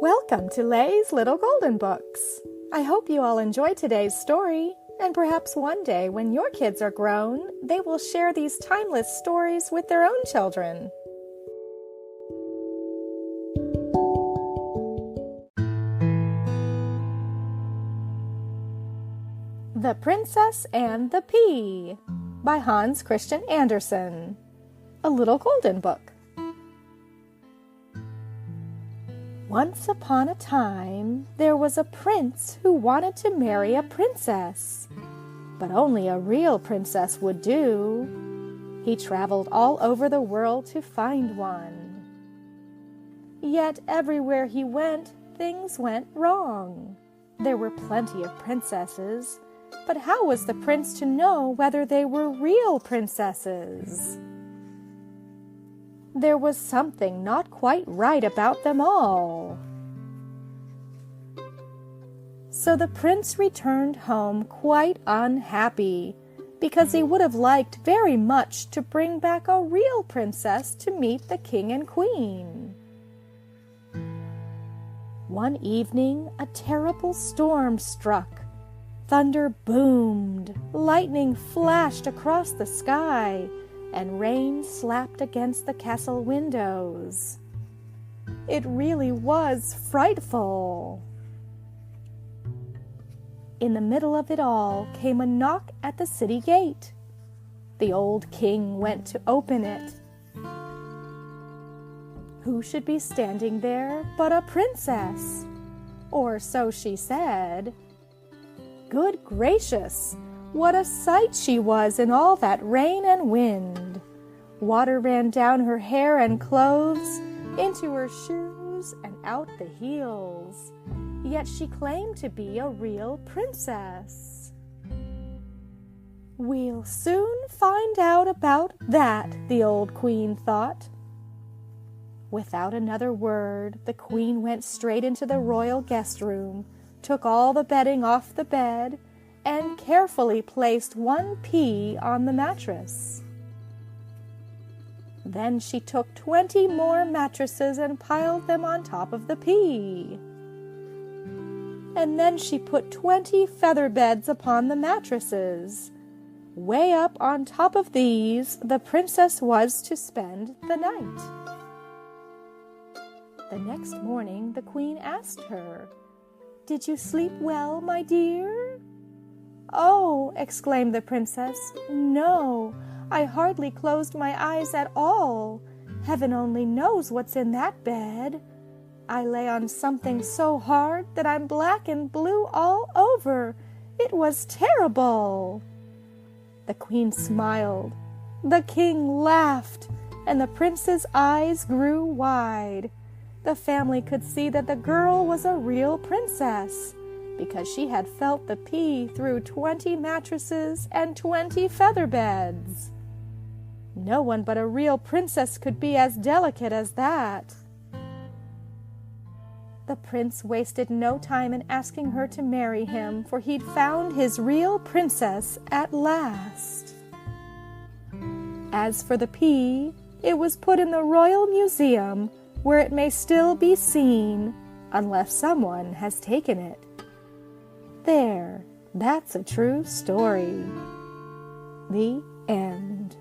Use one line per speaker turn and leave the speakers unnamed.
Welcome to Lay's Little Golden Books. I hope you all enjoyed today's story, and perhaps one day when your kids are grown, they will share these timeless stories with their own children. The Princess and the Pea by Hans Christian Andersen. A Little Golden Book. Once upon a time, there was a prince who wanted to marry a princess, but only a real princess would do. He traveled all over the world to find one. Yet everywhere he went, things went wrong. There were plenty of princesses, but how was the prince to know whether they were real princesses? There was something not quite right about them all. So the prince returned home quite unhappy, because he would have liked very much to bring back a real princess to meet the king and queen. One evening, a terrible storm struck. Thunder boomed, lightning flashed across the sky, and rain slapped against the castle windows. It really was frightful. In the middle of it all came a knock at the city gate. The old king went to open it. Who should be standing there but a princess? Or so she said. Good gracious! What a sight she was in all that rain and wind! Water ran down her hair and clothes, into her shoes and out the heels. Yet she claimed to be a real princess. We'll soon find out about that, the old queen thought. Without another word, the queen went straight into the royal guest room, took all the bedding off the bed, and carefully placed one pea on the mattress. Then she took 20 more mattresses and piled them on top of the pea. And then she put 20 feather beds upon the mattresses. Way up on top of these, the princess was to spend the night. The next morning, the queen asked her, "Did you sleep well, my dear?" "Oh," exclaimed the princess, "no, I hardly closed my eyes at all. Heaven only knows what's in that bed. I lay on something so hard that I'm black and blue all over. It was terrible." The queen smiled, the king laughed, and the prince's eyes grew wide. The family could see that the girl was a real princess, because she had felt the pea through 20 mattresses and 20 feather beds. No one but a real princess could be as delicate as that. The prince wasted no time in asking her to marry him, for he'd found his real princess at last. As for the pea, it was put in the Royal Museum, where it may still be seen, unless someone has taken it. There, that's a true story. The end.